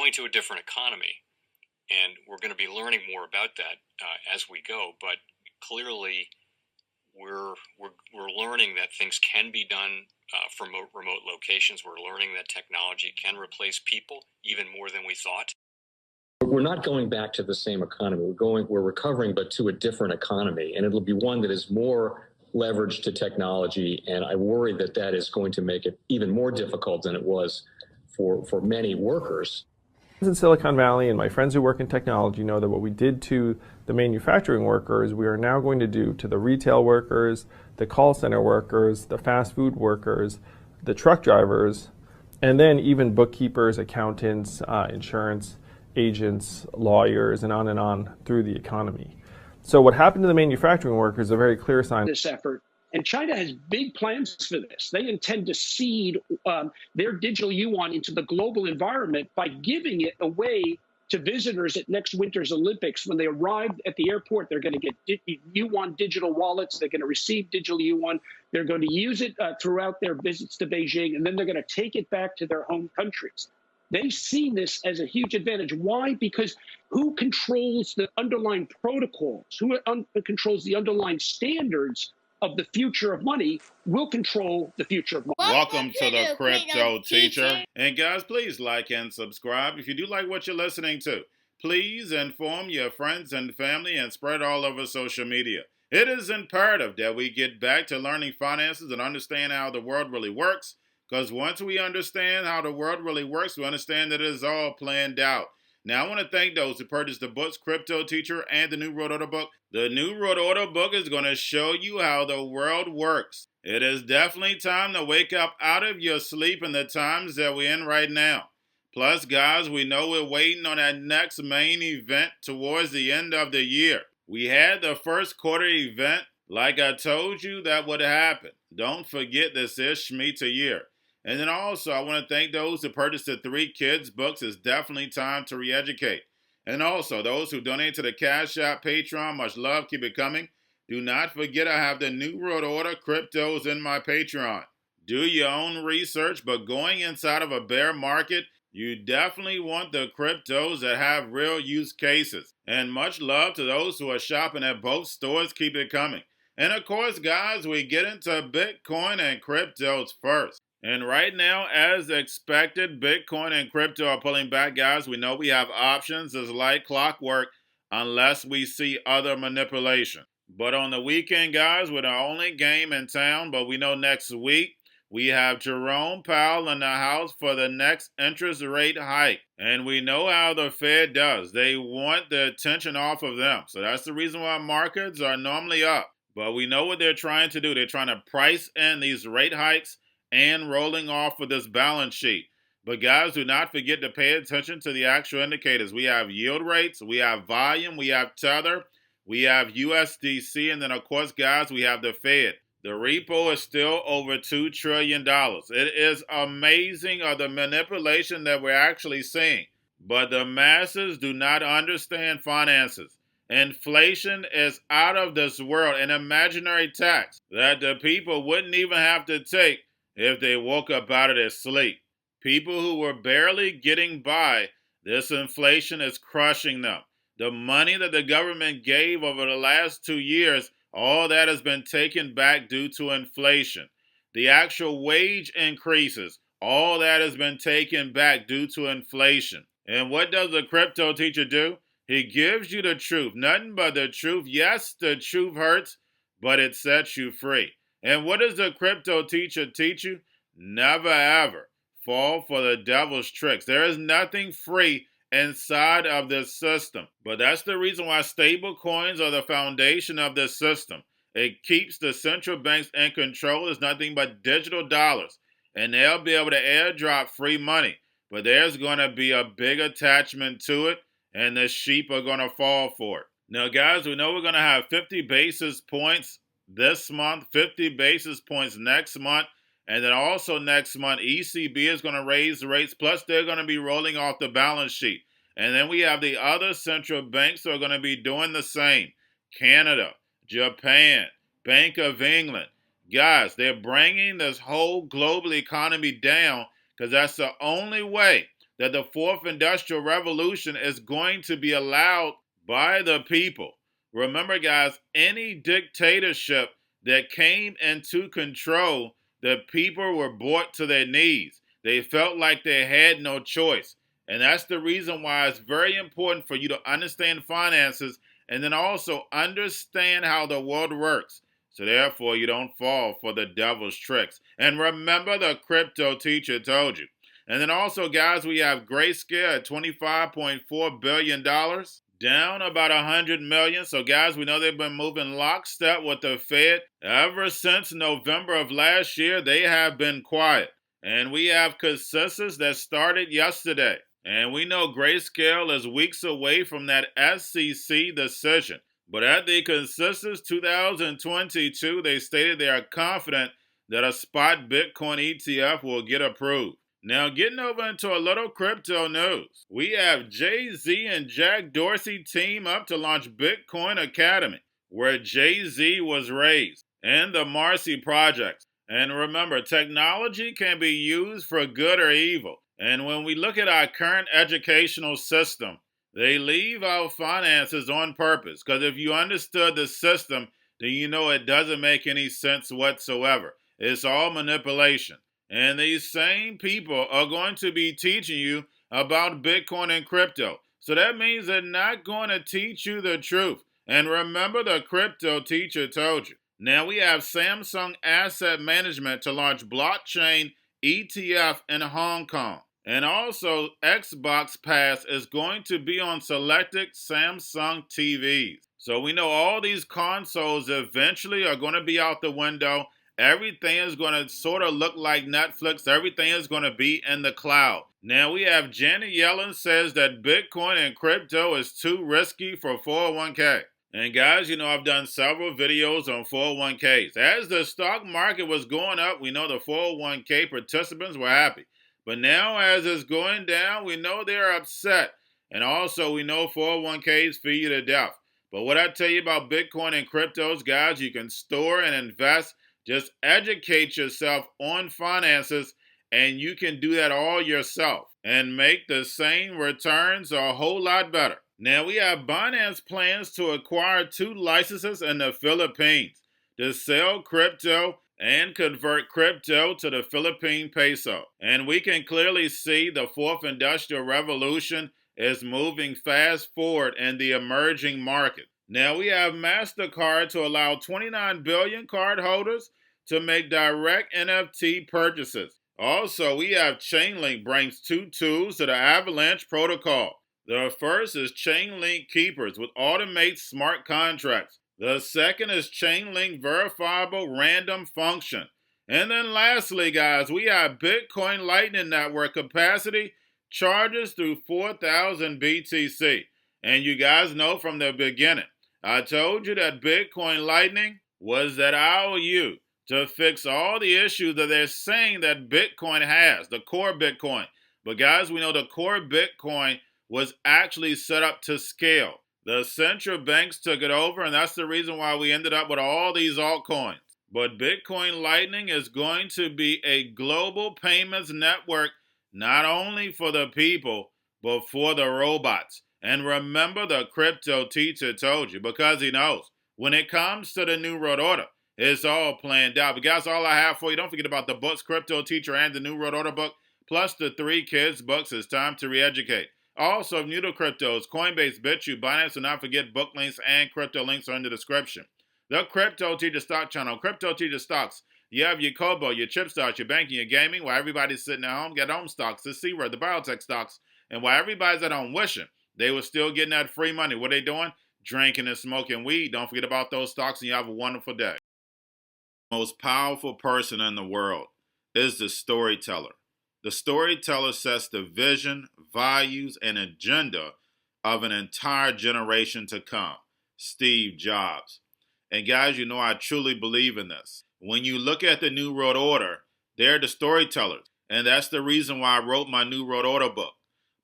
going to a different economy, and we're going to be learning more about that as we go. But clearly, we're learning that things can be done from remote locations. We're learning that technology can replace people even more than we thought. We're not going back to the same economy. We're recovering, but to a different economy, and it'll be one that is more leveraged to technology. And I worry that that is going to make it even more difficult than it was for many workers. In Silicon Valley, and my friends who work in technology know that what we did to the manufacturing workers, we are now going to do to the retail workers, the call center workers, the fast food workers, the truck drivers, and then even bookkeepers, accountants, insurance agents, lawyers, and on through the economy. So what happened to the manufacturing workers is a very clear sign. This effort. And China has big plans for this. They intend to seed their digital yuan into the global environment by giving it away to visitors at next winter's Olympics. When they arrive at the airport, they're going to get yuan digital wallets. They're going to receive digital yuan. They're going to use it throughout their visits to Beijing, and then they're going to take it back to their home countries. They see this as a huge advantage. Why? Because who controls the underlying protocols, who controls the underlying standards of the future of money will control the future of money. Welcome to the Crypto Teacher. And guys, please like and subscribe. If you do like what you're listening to, please inform your friends and family and spread all over social media. It is imperative that we get back to learning finances and understand how the world really works. Because once we understand how the world really works, we understand that it is all planned out. Now, I want to thank those who purchased the books, Cryptoteacher and the new Road Order book. The new Road Order book is going to show you how the world works. It is definitely time to wake up out of your sleep in the times that we're in right now. Plus, guys, we know we're waiting on that next main event towards the end of the year. We had the first quarter event. Like I told you, that would happen. Don't forget this is Shemitah year. And then also, I want to thank those who purchased the 3 Kids books. It's definitely time to re-educate. And also, those who donate to the Cash App, Patreon, much love, keep it coming. Do not forget I have the New World Order cryptos in my Patreon. Do your own research, but going inside of a bear market, you definitely want the cryptos that have real use cases. And much love to those who are shopping at both stores, keep it coming. And of course, guys, we get into Bitcoin and cryptos first. And right now, as expected, Bitcoin and crypto are pulling back, guys. We know we have options as like clockwork unless we see other manipulation. But on the weekend, guys, we're the only game in town. But we know next week we have Jerome Powell in the house for the next interest rate hike. And we know how the Fed does. They want the attention off of them. So that's the reason why markets are normally up. But we know what they're trying to do. They're trying to price in these rate hikes and rolling off of this balance sheet. But guys, do not forget to pay attention to the actual indicators. We have yield rates, we have volume, we have Tether, we have USDC, and then of course, guys, we have the Fed. The repo is still over $2 trillion. It is amazing the manipulation that we're actually seeing. But the masses do not understand finances. Inflation is out of this world, an imaginary tax that the people wouldn't even have to take if they woke up out of their sleep. People who were barely getting by, this inflation is crushing them. The money that the government gave over the last 2 years, all that has been taken back due to inflation. The actual wage increases, all that has been taken back due to inflation. And what does the crypto teacher do? He gives you the truth, nothing but the truth. Yes, the truth hurts, but it sets you free. And what does the crypto teacher teach you? Never ever fall for the devil's tricks. There is nothing free inside of this system. But that's the reason why stable coins are the foundation of this system. It keeps the central banks in control. It's nothing but digital dollars. And they'll be able to airdrop free money. But there's going to be a big attachment to it, and the sheep are going to fall for it. Now, guys, we know we're going to have 50 basis points this month, 50 basis points next month, and then also next month, ECB is going to raise rates, plus they're going to be rolling off the balance sheet. And then we have the other central banks who are going to be doing the same. Canada, Japan, Bank of England. Guys, they're bringing this whole global economy down because that's the only way that the fourth industrial revolution is going to be allowed by the people. Remember, guys, any dictatorship that came into control, the people were brought to their knees. They felt like they had no choice. And that's the reason why it's very important for you to understand finances and then also understand how the world works. So therefore, you don't fall for the devil's tricks. And remember, the crypto teacher told you. And then also, guys, we have Grayscale at $25.4 billion, down about $100 million. So, guys, we know they've been moving lockstep with the Fed. Ever since November of last year, they have been quiet. And we have consensus that started yesterday. And we know Grayscale is weeks away from that SEC decision. But at the consensus 2022, they stated they are confident that a spot Bitcoin ETF will get approved. Now, getting over into a little crypto news, we have Jay-Z and Jack Dorsey team up to launch Bitcoin Academy, where Jay-Z was raised, and the Marcy projects. And remember, technology can be used for good or evil. And when we look at our current educational system, they leave out finances on purpose. Because if you understood the system, then you know it doesn't make any sense whatsoever. It's all manipulation. And these same people are going to be teaching you about Bitcoin and crypto. So that means they're not going to teach you the truth. And remember, the crypto teacher told you. Now we have Samsung Asset Management to launch blockchain ETF in Hong Kong. And also, Xbox Pass is going to be on selected Samsung TVs. So we know all these consoles eventually are going to be out the window. Everything is going to sort of look like Netflix. Everything is going to be in the cloud. Now we have Janet Yellen says that Bitcoin and crypto is too risky for 401k. And guys, you know, I've done several videos on 401ks. As the stock market was going up, we know the 401k participants were happy. But now as it's going down, we know they're upset. And also we know 401ks feed you to death. But what I tell you about Bitcoin and cryptos, guys, you can store and invest. Just educate yourself on finances, and you can do that all yourself and make the same returns or a whole lot better. Now, we have Binance plans to acquire 2 licenses in the Philippines to sell crypto and convert crypto to the Philippine peso. And we can clearly see the 4th Industrial Revolution is moving fast forward in the emerging market. Now, we have MasterCard to allow 29 billion cardholders to make direct NFT purchases. Also, we have Chainlink brings 2 tools to the Avalanche protocol. The first is Chainlink Keepers with automate smart contracts. The second is Chainlink Verifiable Random Function. And then lastly, guys, we have Bitcoin Lightning Network capacity charges through 4,000 BTC. And you guys know from the beginning, I told you that Bitcoin Lightning was that IOU to fix all the issues that they're saying that Bitcoin has, the core Bitcoin. But guys, we know the core Bitcoin was actually set up to scale. The central banks took it over, and that's the reason why we ended up with all these altcoins. But Bitcoin Lightning is going to be a global payments network, not only for the people, but for the robots. And remember, the crypto teacher told you, because he knows, when it comes to the New World Order, it's all planned out. But guys, all I have for you, don't forget about the books, Crypto Teacher and the New World Order book, plus the 3 kids books. It's time to re-educate. Also, if new to cryptos, Coinbase, Bitrue, Binance, do not forget book links and crypto links are in the description. The Crypto Teacher Stock Channel, Crypto Teacher Stocks. You have your Kobo, your chip stocks, your banking, your gaming, while everybody's sitting at home, get home stocks, the C-Word, the biotech stocks. And while everybody's at home wishing they were still getting that free money, what are they doing? Drinking and smoking weed. Don't forget about those stocks, and you have a wonderful day. The most powerful person in the world is the storyteller. The storyteller sets the vision, values, and agenda of an entire generation to come. Steve Jobs. And guys, you know I truly believe in this. When you look at the New World Order, they're the storytellers. And that's the reason why I wrote my New World Order book.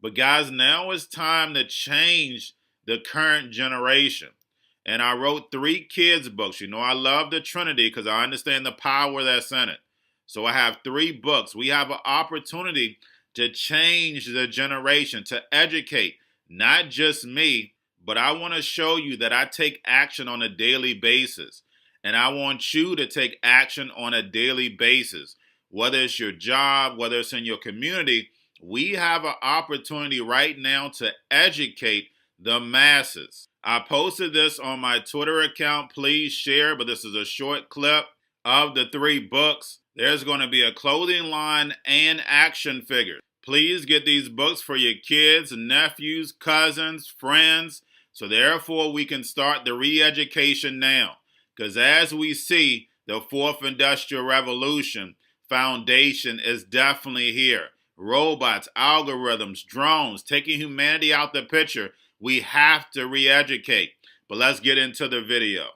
But guys, now it's time to change the current generation. And I wrote 3 kids books. You know I love the Trinity because I understand the power that's in it. So I have 3 books. We have an opportunity to change the generation, to educate not just me, but I want to show you that I take action on a daily basis. And I want you to take action on a daily basis. Whether it's your job, whether it's in your community, we have an opportunity right now to educate the masses. I posted this on my Twitter account. Please share, but this is a short clip of the 3 books. There's going to be a clothing line and action figures. Please get these books for your kids, nephews, cousins, friends, so therefore we can start the re-education now. Because as we see, the 4th Industrial Revolution foundation is definitely here. Robots, algorithms, drones, taking humanity out the picture. We have to re-educate. But let's get into the video.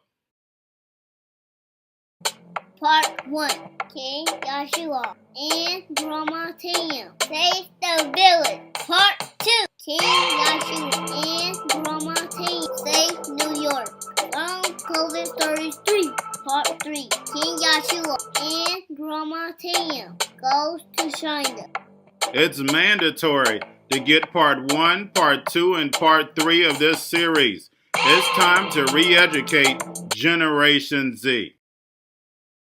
Part 1. King Joshua and Grandma Tam save the village. Part 2. King Joshua and Grandma Tam save New York from COVID Stories 3. Part 3. King Joshua and Grandma Tam goes to China. It's mandatory to get part 1, part 2, and part 3 of this series. It's time to re-educate Generation Z.